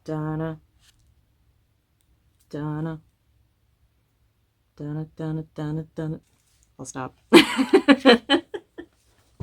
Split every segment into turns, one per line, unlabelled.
Donna. Donna. Donna, Donna, Donna, Donna. I'll stop.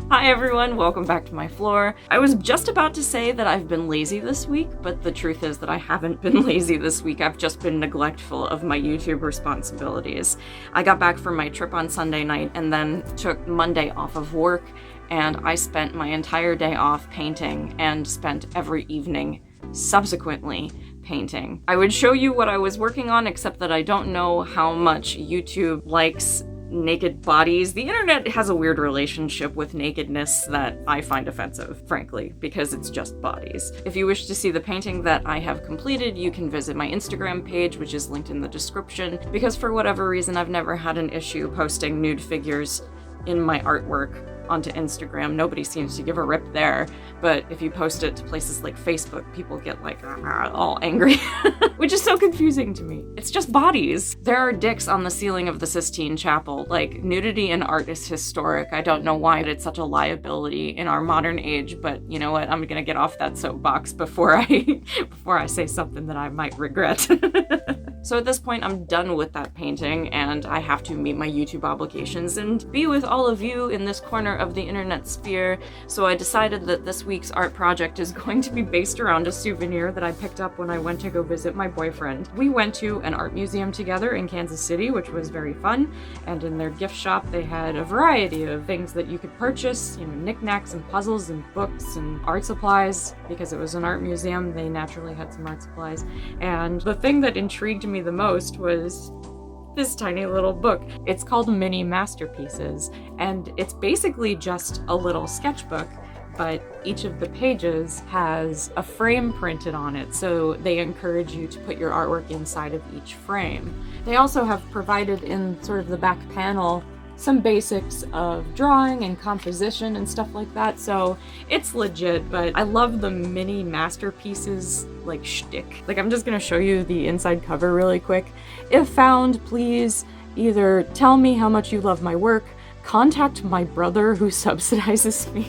Hi everyone, welcome back to my floor. I was just about to say that I've been lazy this week, but the truth is that I haven't been lazy this week. I've just been neglectful of my YouTube responsibilities. I got back from my trip on Sunday night and then took Monday off of work, and I spent my entire day off painting and spent every evening subsequently painting. I would show you what I was working on, except that I don't know how much YouTube likes naked bodies. The internet has a weird relationship with nakedness that I find offensive, frankly, because it's just bodies. If you wish to see the painting that I have completed, you can visit my Instagram page, which is linked in the description, because for whatever reason, I've never had an issue posting nude figures in my artwork onto Instagram. Nobody seems to give a rip there, but if you post it to places like Facebook, people get like all angry, which is so confusing to me. It's just bodies. There are dicks on the ceiling of the Sistine Chapel. Like, nudity in art is historic. I don't know why it's such a liability in our modern age, but you know what? I'm gonna get off that soapbox before I say something that I might regret. So at this point, I'm done with that painting, and I have to meet my YouTube obligations and be with all of you in this corner of the internet sphere. So I decided that this week's art project is going to be based around a souvenir that I picked up when I went to go visit my boyfriend. We went to an art museum together in Kansas City, which was very fun, and in their gift shop they had a variety of things that you could purchase, you know, knickknacks and puzzles and books and art supplies. Because it was an art museum, they naturally had some art supplies. And the thing that intrigued me the most was this tiny little book. It's called Mini Masterpieces, and it's basically just a little sketchbook, but each of the pages has a frame printed on it, so they encourage you to put your artwork inside of each frame. They also have provided in sort of the back panel some basics of drawing and composition and stuff like that, so it's legit, but I love the Mini Masterpieces like shtick. Like, I'm just gonna show you the inside cover really quick. If found, please either tell me how much you love my work, contact my brother who subsidizes me,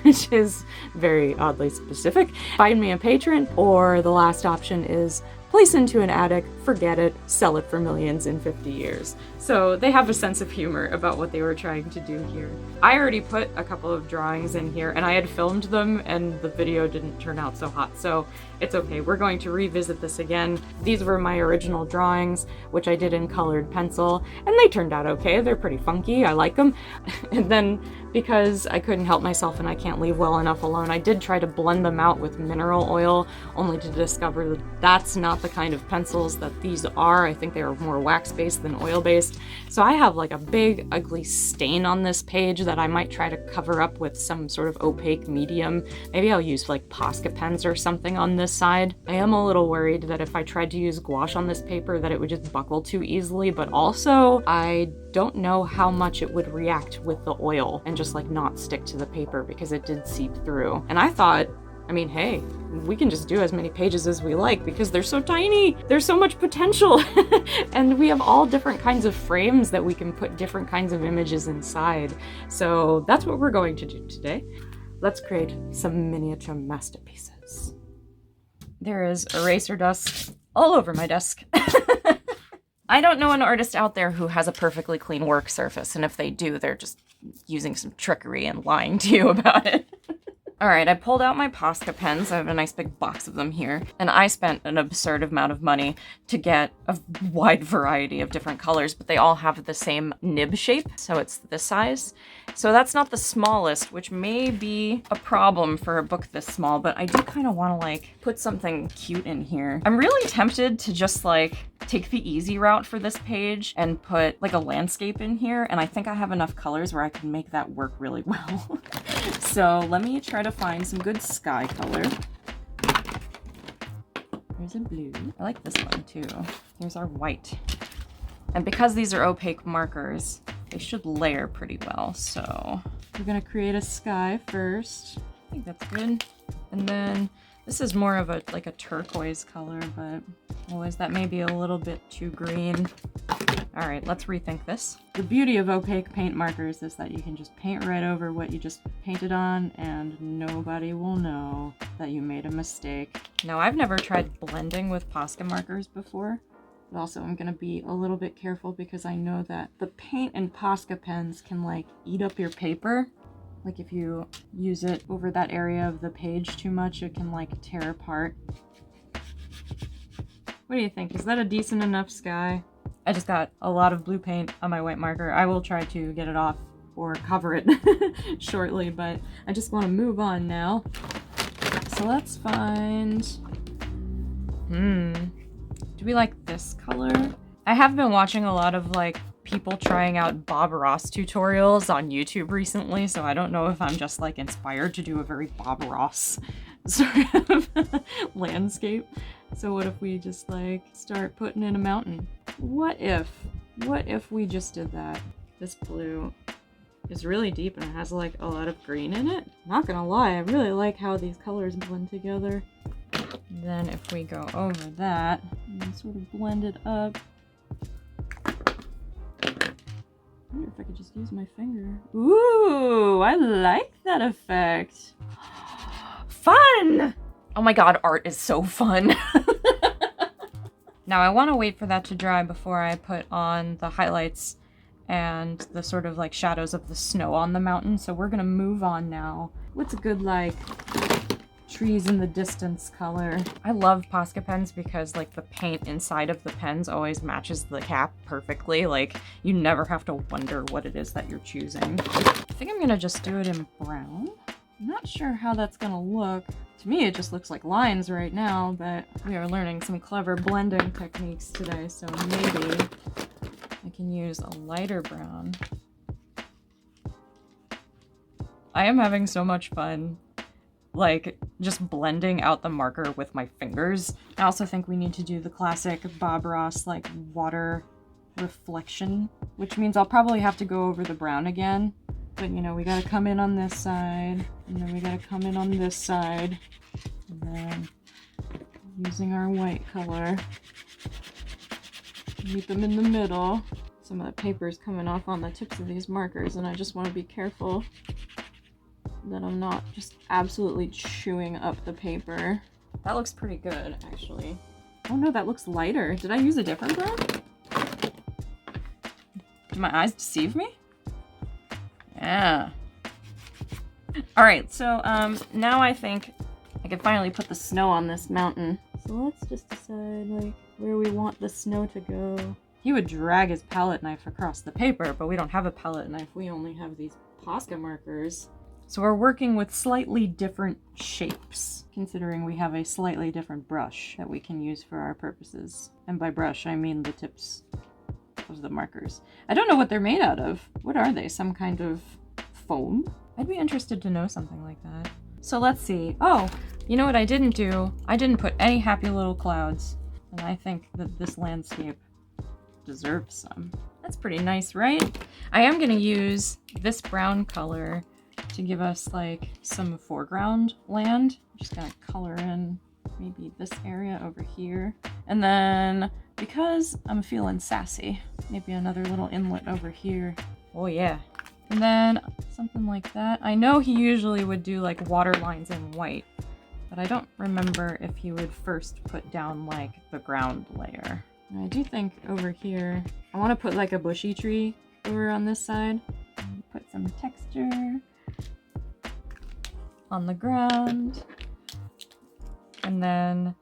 which is very oddly specific, find me a patron, or the last option is place into an attic, forget it, sell it for millions in 50 years. So they have a sense of humor about what they were trying to do here. I already put a couple of drawings in here, and I had filmed them, and the video didn't turn out so hot, so it's okay. We're going to revisit this again. These were my original drawings, which I did in colored pencil, and they turned out okay. They're pretty funky, I like them. And then, because I couldn't help myself and I can't leave well enough alone, I did try to blend them out with mineral oil, only to discover that that's not the kind of pencils that these are. I think they are more wax-based than oil-based. So I have like a big ugly stain on this page that I might try to cover up with some sort of opaque medium. Maybe I'll use like Posca pens or something on this side. I am a little worried that if I tried to use gouache on this paper that it would just buckle too easily, but also I don't know how much it would react with the oil and just like not stick to the paper, because it did seep through. And I thought, I mean, hey, we can just do as many pages as we like because they're so tiny. There's so much potential. And we have all different kinds of frames that we can put different kinds of images inside. So that's what we're going to do today. Let's create some miniature masterpieces. There is eraser dust all over my desk. I don't know an artist out there who has a perfectly clean work surface, and if they do, they're just using some trickery and lying to you about it. All right, I pulled out my Posca pens. I have a nice big box of them here, and I spent an absurd amount of money to get a wide variety of different colors, but they all have the same nib shape, so it's this size. So that's not the smallest, which may be a problem for a book this small, but I do kind of want to like put something cute in here. I'm really tempted to just like take the easy route for this page and put like a landscape in here, and I think I have enough colors where I can make that work really well. So let me try to find some good sky color. There's a blue. I like this one too. Here's our white. And because these are opaque markers, they should layer pretty well. So we're gonna create a sky first. I think that's good. And then this is more of a like a turquoise color, but always that may be a little bit too green. All right, let's rethink this. The beauty of opaque paint markers is that you can just paint right over what you just painted on and nobody will know that you made a mistake. Now, I've never tried blending with Posca markers before, but also I'm gonna be a little bit careful because I know that the paint in Posca pens can like eat up your paper. Like if you use it over that area of the page too much, it can like tear apart. What do you think? Is that a decent enough sky? I just got a lot of blue paint on my white marker. I will try to get it off or cover it shortly, but I just want to move on now. So let's find... Do we like this color? I have been watching a lot of like people trying out Bob Ross tutorials on YouTube recently, so I don't know if I'm just like inspired to do a very Bob Ross sort of landscape. So what if we just like start putting in a mountain? What if we just did that? This blue is really deep and it has like a lot of green in it. Not gonna lie, I really like how these colors blend together. Then if we go over that and sort of blend it up. I wonder if I could just use my finger. Ooh, I like that effect. Fun! Oh my god, art is so fun. Now I want to wait for that to dry before I put on the highlights and the sort of like shadows of the snow on the mountain. So we're gonna move on now. What's a good like trees in the distance color? I love Posca pens because like the paint inside of the pens always matches the cap perfectly. Like you never have to wonder what it is that you're choosing. I think I'm gonna just do it in brown. I'm not sure how that's gonna look. To me, it just looks like lines right now, but we are learning some clever blending techniques today, so maybe I can use a lighter brown. I am having so much fun, like, just blending out the marker with my fingers. I also think we need to do the classic Bob Ross, like, water reflection, which means I'll probably have to go over the brown again. But, you know, we gotta come in on this side, and then we gotta come in on this side, and then using our white color, meet them in the middle. Some of the paper's coming off on the tips of these markers, and I just want to be careful that I'm not just absolutely chewing up the paper. That looks pretty good, actually. Oh no, that looks lighter. Did I use a different brown? Did my eyes deceive me? Yeah. Alright, so now I think I can finally put the snow on this mountain. So let's just decide like where we want the snow to go. He would drag his palette knife across the paper, but we don't have a palette knife. We only have these Posca markers. So we're working with slightly different shapes, considering we have a slightly different brush that we can use for our purposes. And by brush, I mean the tips of the markers. I don't know what they're made out of. What are they? Some kind of foam? I'd be interested to know something like that. So let's see. Oh, you know what I didn't do? I didn't put any happy little clouds. And I think that this landscape deserves some. That's pretty nice, right? I am gonna use this brown color to give us like some foreground land. I'm just gonna color in maybe this area over here. And then because I'm feeling sassy, maybe another little inlet over here. Oh yeah. And then something like that. I know he usually would do like water lines in white, but I don't remember if he would first put down like the ground layer. And I do think over here, I want to put like a bushy tree over on this side. Put some texture on the ground. And then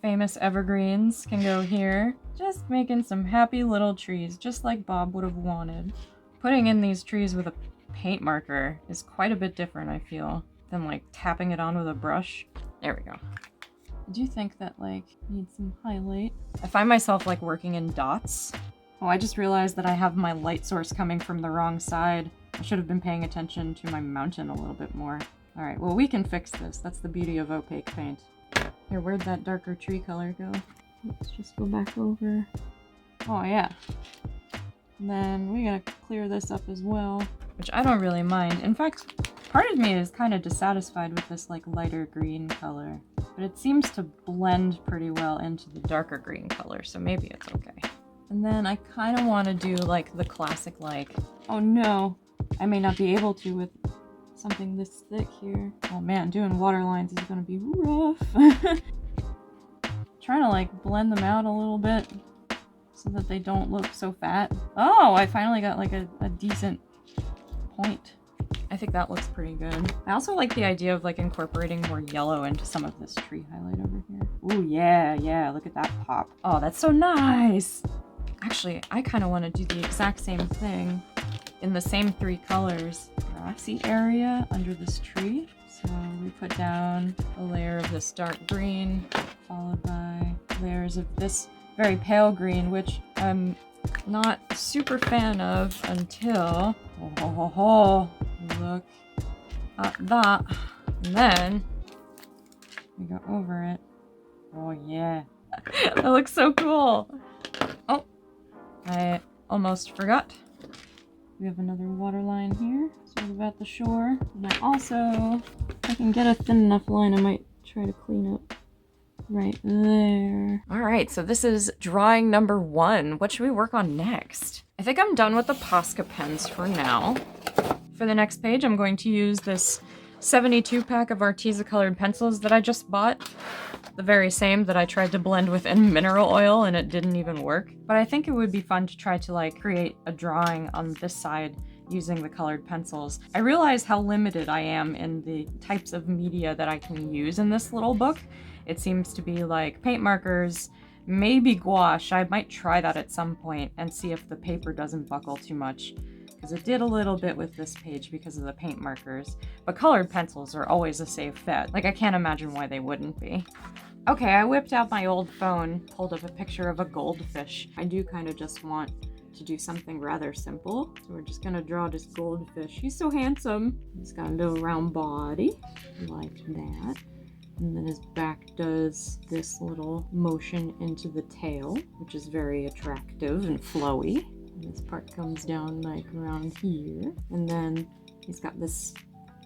famous evergreens can go here. Just making some happy little trees, just like Bob would have wanted. Putting in these trees with a paint marker is quite a bit different, I feel, than like tapping it on with a brush. There we go. I do think that like needs some highlight. I find myself like working in dots. Oh, I just realized that I have my light source coming from the wrong side. I should have been paying attention to my mountain a little bit more. All right, well, we can fix this. That's the beauty of opaque paint. Here, where'd that darker tree color go? Let's just go back over. Oh yeah. And then we gotta clear this up as well, which I don't really mind. In fact, part of me is kind of dissatisfied with this like lighter green color, but it seems to blend pretty well into the darker green color, so maybe it's okay. And then I kind of want to do like the classic, like, oh no, I may not be able to with something this thick here. Oh man, doing water lines is gonna be rough. Trying to like blend them out a little bit so that they don't look so fat. Oh, I finally got like a decent point. I think that looks pretty good. I also like the idea of like incorporating more yellow into some of this tree highlight over here. Ooh, yeah, look at that pop. Oh, that's so nice. Actually, I kind of want to do the exact same thing in the same 3 colors. Grassy area under this tree. So we put down a layer of this dark green, followed by layers of this very pale green, which I'm not a super fan of until, look at that. And then we go over it. Oh yeah, that looks so cool. Oh, I almost forgot. We have another water line here, sort of at the shore. And if I can get a thin enough line, I might try to clean up right there. All right, so this is drawing number 1. What should we work on next? I think I'm done with the Posca pens for now. For the next page, I'm going to use this 72 pack of Arteza colored pencils that I just bought. The very same that I tried to blend with in mineral oil and it didn't even work. But I think it would be fun to try to like create a drawing on this side using the colored pencils. I realize how limited I am in the types of media that I can use in this little book. It seems to be like paint markers, maybe gouache. I might try that at some point and see if the paper doesn't buckle too much, because it did a little bit with this page because of the paint markers. But colored pencils are always a safe bet. Like, I can't imagine why they wouldn't be. Okay, I whipped out my old phone, pulled up a picture of a goldfish. I do kind of just want to do something rather simple. So we're just gonna draw this goldfish. He's so handsome. He's got a little round body, like that. And then his back does this little motion into the tail, which is very attractive and flowy. And this part comes down like around here. And then he's got this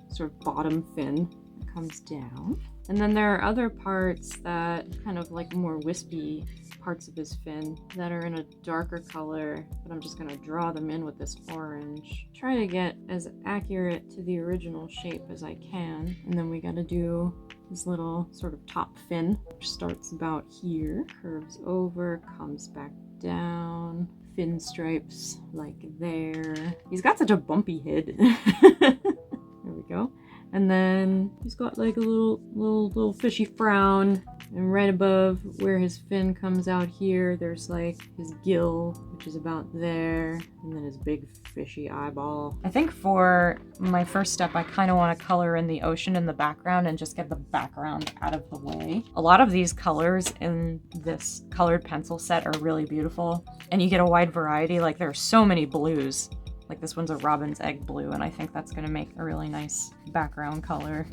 sort of bottom fin that comes down. And then there are other parts that kind of like more wispy parts of his fin that are in a darker color, but I'm just gonna draw them in with this orange. Try to get as accurate to the original shape as I can. And then we gotta do this little sort of top fin, which starts about here, curves over, comes back down, fin stripes like there. He's got such a bumpy head. There we go. And then he's got like a little fishy frown. And right above where his fin comes out here, there's like his gill, which is about there. And then his big fishy eyeball. I think for my first step, I kind of want to color in the ocean in the background and just get the background out of the way. A lot of these colors in this colored pencil set are really beautiful. And you get a wide variety. Like, there are so many blues. Like, this one's a robin's egg blue, and I think that's going to make a really nice background color.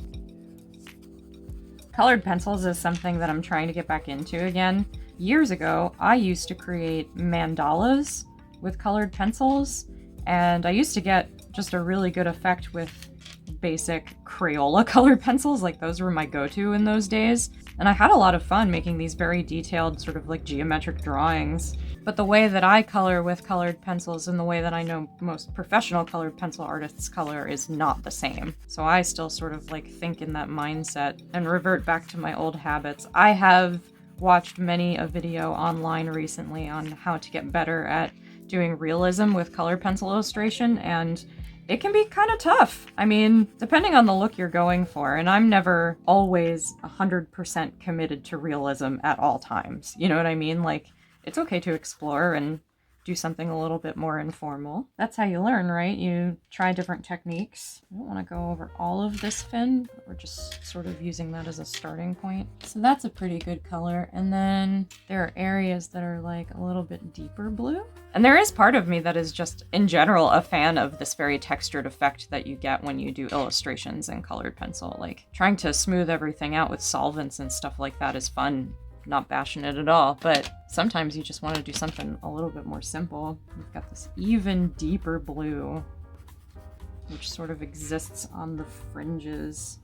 Colored pencils is something that I'm trying to get back into again. Years ago, I used to create mandalas with colored pencils, and I used to get just a really good effect with basic Crayola colored pencils. Like, those were my go-to in those days. And I had a lot of fun making these very detailed sort of like geometric drawings. But the way that I color with colored pencils and the way that I know most professional colored pencil artists color is not the same. So I still sort of like think in that mindset and revert back to my old habits. I have watched many a video online recently on how to get better at doing realism with colored pencil illustration, and it can be kind of tough. I mean, depending on the look you're going for, and I'm never always 100% committed to realism at all times. You know what I mean? Like, it's okay to explore and do something a little bit more informal. That's how you learn, right? You try different techniques. I don't want to go over all of this fin. We're just sort of using that as a starting point. So that's a pretty good color. And then there are areas that are like a little bit deeper blue. And there is part of me that is just, in general, a fan of this very textured effect that you get when you do illustrations in colored pencil. Like, trying to smooth everything out with solvents and stuff like that is fun. Not bashing it at all, but sometimes you just want to do something a little bit more simple. We've got this even deeper blue, which sort of exists on the fringes.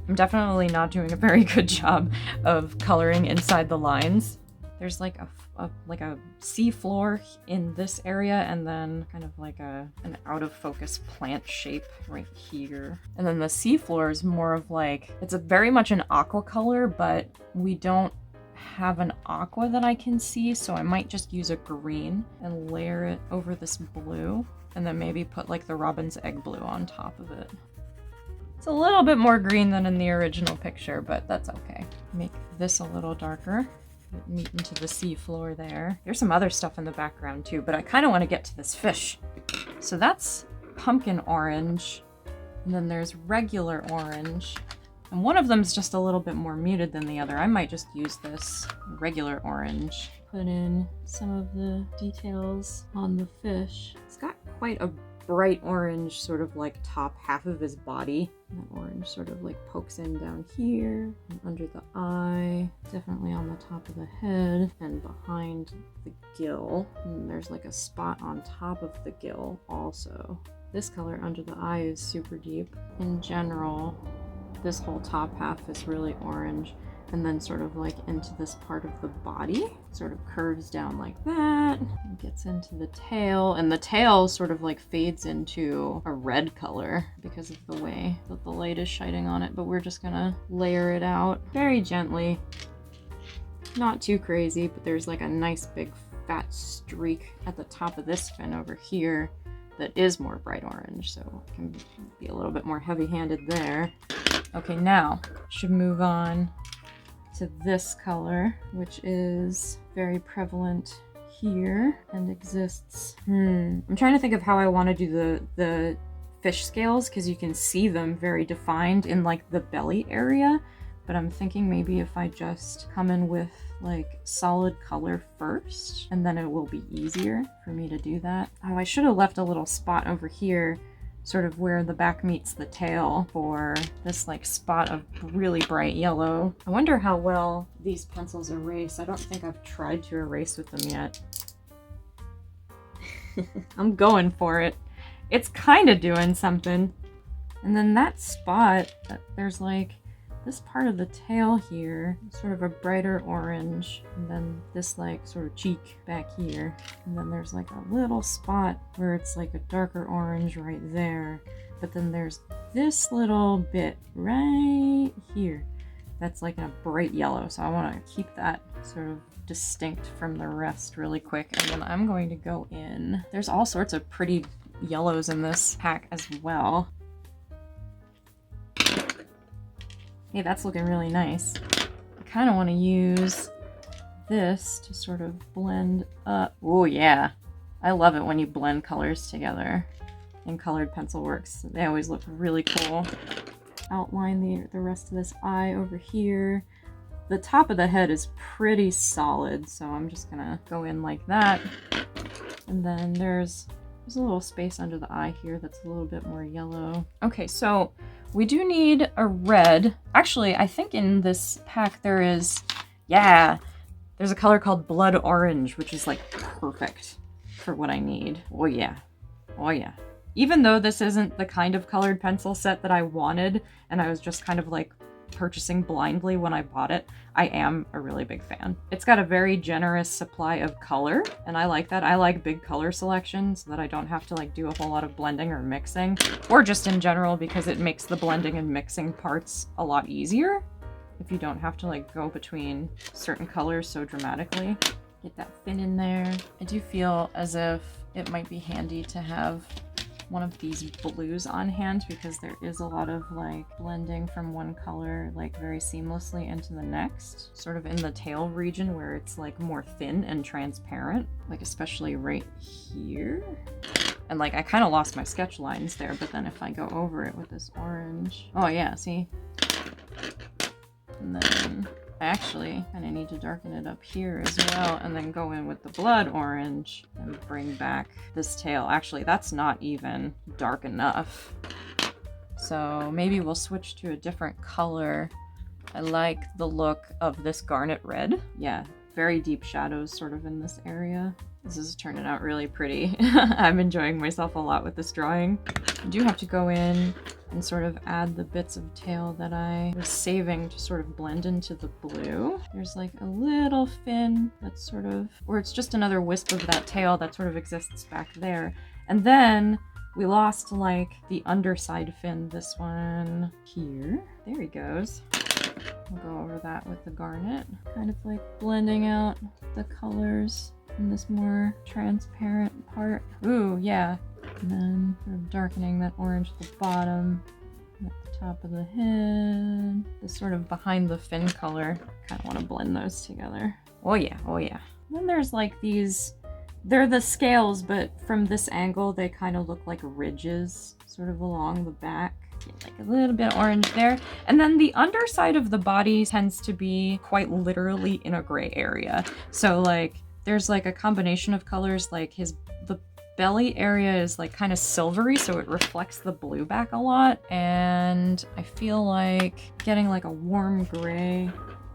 I'm definitely not doing a very good job of coloring inside the lines. There's like a sea floor in this area, and then kind of like an out of focus plant shape right here. And then the sea floor is more of like, it's very much an aqua color, but we don't have an aqua that I can see, so I might just use a green and layer it over this blue, and then maybe put like the robin's egg blue on top of it. It's a little bit more green than in the original picture, but that's okay. Make this a little darker. Meet into the sea floor there. There's some other stuff in the background too, but I kind of want to get to this fish. So that's pumpkin orange, and then there's regular orange. And one of them's just a little bit more muted than the other. I might just use this regular orange. Put in some of the details on the fish. It's got quite a bright orange, sort of like top half of his body. And that orange sort of like pokes in down here and under the eye, definitely on the top of the head and behind the gill. And there's like a spot on top of the gill also. This color under the eye is super deep. In general, this whole top half is really orange, and then sort of like into this part of the body, sort of curves down like that, and gets into the tail, and the tail sort of like fades into a red color because of the way that the light is shining on it, but we're just gonna layer it out very gently. Not too crazy, but there's like a nice big fat streak at the top of this fin over here that is more bright orange, so it can be a little bit more heavy-handed there. Okay, now should move on to this color, which is very prevalent here and exists. I'm trying to think of how I want to do the fish scales, because you can see them very defined in like the belly area, but I'm thinking maybe if I just come in with like solid color first, and then it will be easier for me to do that. Oh, I should have left a little spot over here, sort of where the back meets the tail, for this like spot of really bright yellow. I wonder how well these pencils erase. I don't think I've tried to erase with them yet. I'm going for it. It's kind of doing something. And then that spot, there's like this part of the tail here, sort of a brighter orange, and then this like sort of cheek back here, and then there's like a little spot where it's like a darker orange right there, but then there's this little bit right here that's like a bright yellow, so I want to keep that sort of distinct from the rest really quick. And then I'm going to go in, there's all sorts of pretty yellows in this pack as well. Hey, that's looking really nice. I kind of want to use this to sort of blend up. Oh yeah, I love it when you blend colors together in colored pencil works. They always look really cool. Outline the rest of this eye over here. The top of the head is pretty solid, so I'm just gonna go in like that. And then there's a little space under the eye here that's a little bit more yellow. Okay, so we do need a red. Actually, I think in this pack there is, yeah, there's a color called blood orange, which is like perfect for what I need. Oh yeah, oh yeah. Even though this isn't the kind of colored pencil set that I wanted, and I was just kind of like purchasing blindly when I bought it, I am a really big fan. It's got a very generous supply of color, and I like that. I like big color selection so that I don't have to like do a whole lot of blending or mixing, or just in general because it makes the blending and mixing parts a lot easier if you don't have to like go between certain colors so dramatically. Get that fin in there. I do feel as if it might be handy to have one of these blues on hand, because there is a lot of like blending from one color like very seamlessly into the next, sort of in the tail region where it's like more thin and transparent, like especially right here. And like I kind of lost my sketch lines there, but then if I go over it with this orange, oh yeah, see? And then I actually kind of need to darken it up here as well, and then go in with the blood orange and bring back this tail. Actually, that's not even dark enough. So maybe we'll switch to a different color. I like the look of this garnet red. Yeah, very deep shadows sort of in this area. This is turning out really pretty. I'm enjoying myself a lot with this drawing. I do have to go in and sort of add the bits of tail that I was saving to sort of blend into the blue. There's like a little fin that's sort of, or it's just another wisp of that tail that sort of exists back there. And then we lost like the underside fin, this one here. There he goes. We'll go over that with the garnet, kind of like blending out the colors in this more transparent part. Ooh, yeah. And then sort of darkening that orange at the bottom, at the top of the head. This sort of behind the fin color. Kind of want to blend those together. Oh yeah, oh yeah. And then there's like these, they're the scales, but from this angle they kind of look like ridges sort of along the back. Like a little bit orange there. And then the underside of the body tends to be quite literally in a gray area. So like there's like a combination of colors, like the belly area is like kind of silvery, so it reflects the blue back a lot. And I feel like getting like a warm gray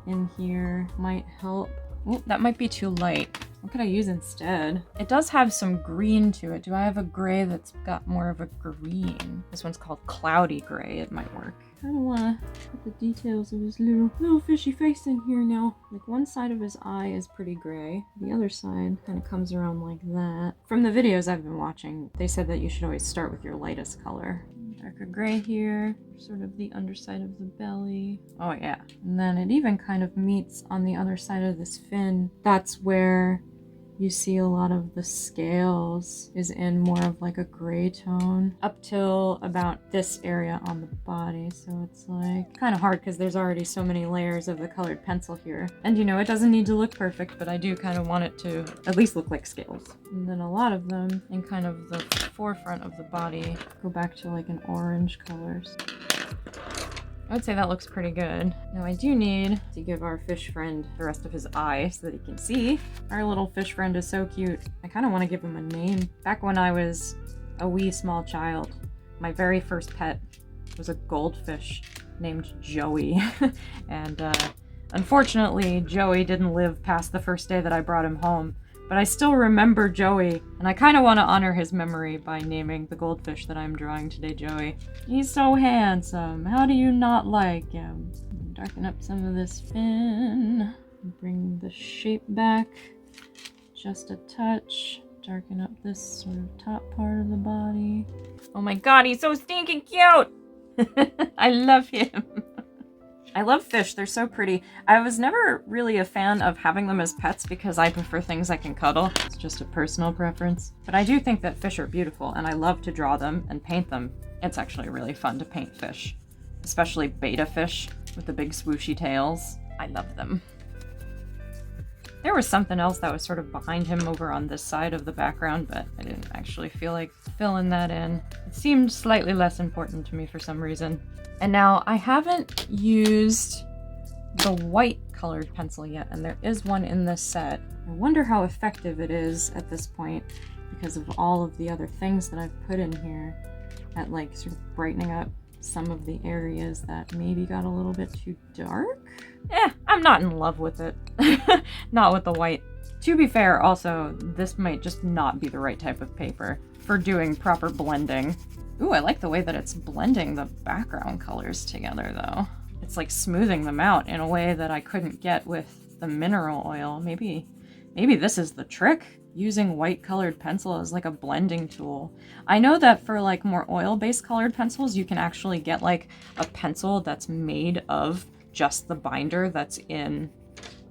in here might help. Oh, that might be too light. What could I use instead? It does have some green to it. Do I have a gray that's got more of a green? This one's called Cloudy Gray. It might work. I kind of want to put the details of his little fishy face in here now. Like one side of his eye is pretty gray. The other side kind of comes around like that. From the videos I've been watching, they said that you should always start with your lightest color. Darker gray here, sort of the underside of the belly. Oh yeah. And then it even kind of meets on the other side of this fin. That's where you see a lot of the scales is in more of like a gray tone up till about this area on the body. So it's like kind of hard because there's already so many layers of the colored pencil here. And you know, it doesn't need to look perfect, but I do kind of want it to at least look like scales. And then a lot of them in kind of the forefront of the body go back to like an orange colors. I would say that looks pretty good. Now I do need to give our fish friend the rest of his eye so that he can see. Our little fish friend is so cute. I kind of want to give him a name. Back when I was a wee small child, my very first pet was a goldfish named Joey. And unfortunately, Joey didn't live past the first day that I brought him home. But I still remember Joey, and I kind of want to honor his memory by naming the goldfish that I'm drawing today Joey. He's so handsome. How do you not like him? Darken up some of this fin. Bring the shape back just a touch. Darken up this sort of top part of the body. Oh my god, he's so stinking cute! I love him. I love fish, they're so pretty. I was never really a fan of having them as pets because I prefer things I can cuddle. It's just a personal preference. But I do think that fish are beautiful and I love to draw them and paint them. It's actually really fun to paint fish, especially betta fish with the big swooshy tails. I love them. There was something else that was sort of behind him over on this side of the background, but I didn't actually feel like filling that in. It seemed slightly less important to me for some reason. And now I haven't used the white colored pencil yet, and there is one in this set. I wonder how effective it is at this point because of all of the other things that I've put in here at like sort of brightening up some of the areas that maybe got a little bit too dark. I'm not in love with it. Not with the white. To be fair, also, this might just not be the right type of paper for doing proper blending. Ooh, I like the way that it's blending the background colors together, though. It's like smoothing them out in a way that I couldn't get with the mineral oil. Maybe this is the trick, using white colored pencil as like a blending tool. I know that for like more oil-based colored pencils, you can actually get like a pencil that's made of just the binder that's in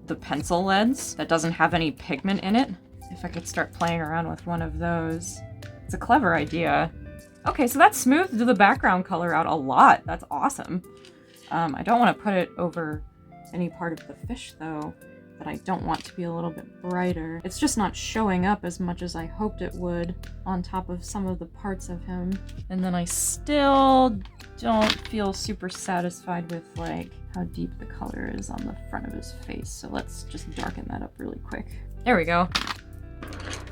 the pencil leads that doesn't have any pigment in it. If I could start playing around with one of those. It's a clever idea. Okay, so that smoothed the background color out a lot. That's awesome. I don't want to put it over any part of the fish though, but I don't want to be a little bit brighter. It's just not showing up as much as I hoped it would on top of some of the parts of him. And then I still don't feel super satisfied with like how deep the color is on the front of his face. So let's just darken that up really quick. There we go.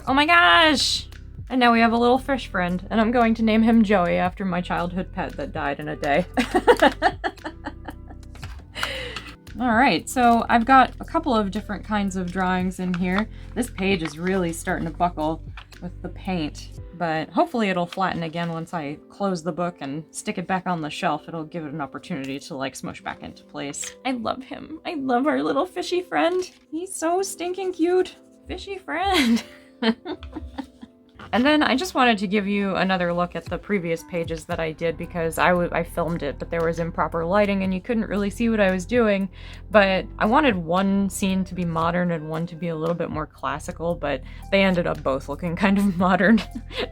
Oh my gosh! And now we have a little fish friend, and I'm going to name him Joey after my childhood pet that died in a day. Alright, so I've got a couple of different kinds of drawings in here. This page is really starting to buckle with the paint, but hopefully it'll flatten again once I close the book and stick it back on the shelf. It'll give it an opportunity to like smush back into place. I love him. I love our little fishy friend. He's so stinking cute. Fishy friend. And then I just wanted to give you another look at the previous pages that I did because I filmed it, but there was improper lighting and you couldn't really see what I was doing. But I wanted one scene to be modern and one to be a little bit more classical, but they ended up both looking kind of modern,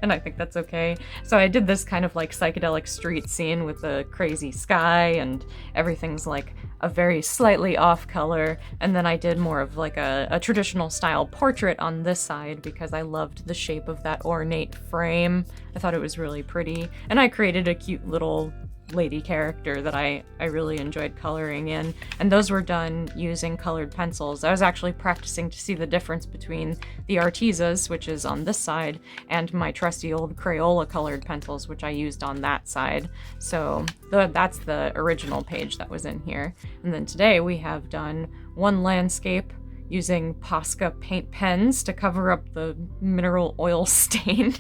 and I think that's okay. So I did this kind of like psychedelic street scene with the crazy sky and everything's like a very slightly off color, and then I did more of like a traditional style portrait on this side because I loved the shape of that ornate frame. I thought it was really pretty, and I created a cute little lady character that I really enjoyed coloring in, and those were done using colored pencils. I was actually practicing to see the difference between the Artisas, which is on this side, and my trusty old Crayola colored pencils, which I used on that side. So that's the original page that was in here. And then today we have done one landscape using Posca paint pens to cover up the mineral oil stain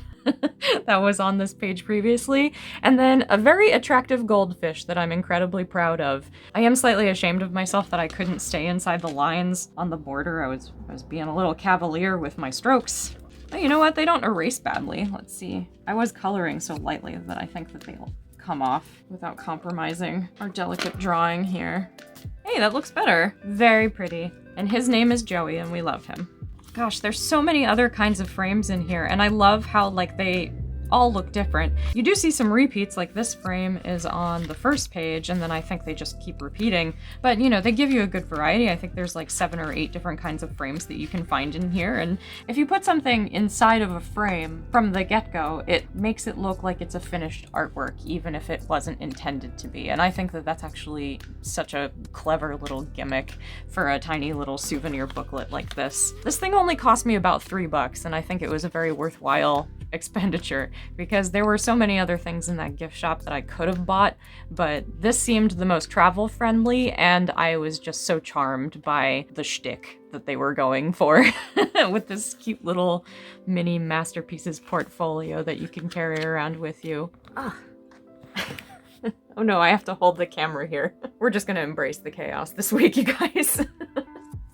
that was on this page previously, and then a very attractive goldfish that I'm incredibly proud of. I am slightly ashamed of myself that I couldn't stay inside the lines on the border. I was being a little cavalier with my strokes. But you know what? They don't erase badly. Let's see. I was coloring so lightly that I think that they'll come off without compromising our delicate drawing here. Hey, that looks better. Very pretty. And his name is Joey, and we love him. Gosh, there's so many other kinds of frames in here, and I love how like they all look different. You do see some repeats, like this frame is on the first page, and then I think they just keep repeating. But, you know, they give you a good variety. I think there's like 7 or 8 different kinds of frames that you can find in here, and if you put something inside of a frame from the get-go, it makes it look like it's a finished artwork, even if it wasn't intended to be. And I think that that's actually such a clever little gimmick for a tiny little souvenir booklet like this. This thing only cost me about $3, and I think it was a very worthwhile expenditure because there were so many other things in that gift shop that I could have bought, but this seemed the most travel friendly, and I was just so charmed by the shtick that they were going for with this cute little mini masterpieces portfolio that you can carry around with you. Ah. Oh no, I have to hold the camera here. We're just gonna embrace the chaos this week, you guys.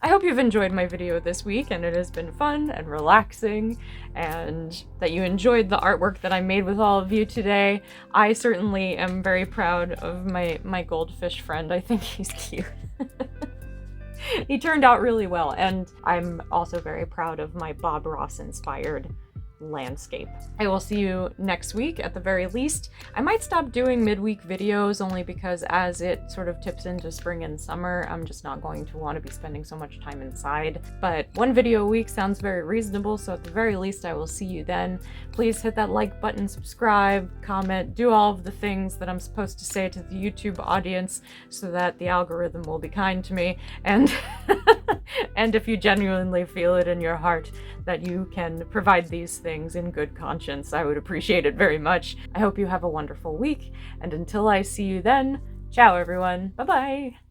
I hope you've enjoyed my video this week and it has been fun and relaxing, and that you enjoyed the artwork that I made with all of you today. I certainly am very proud of my goldfish friend. I think he's cute. He turned out really well, and I'm also very proud of my Bob Ross inspired landscape. I will see you next week at the very least. I might stop doing midweek videos only because as it sort of tips into spring and summer, I'm just not going to want to be spending so much time inside. But 1 video a week sounds very reasonable, so at the very least I will see you then. Please hit that like button, subscribe, comment, do all of the things that I'm supposed to say to the YouTube audience so that the algorithm will be kind to me, and and if you genuinely feel it in your heart that you can provide these things in good conscience, I would appreciate it very much. I hope you have a wonderful week, and until I see you then, ciao everyone, bye-bye!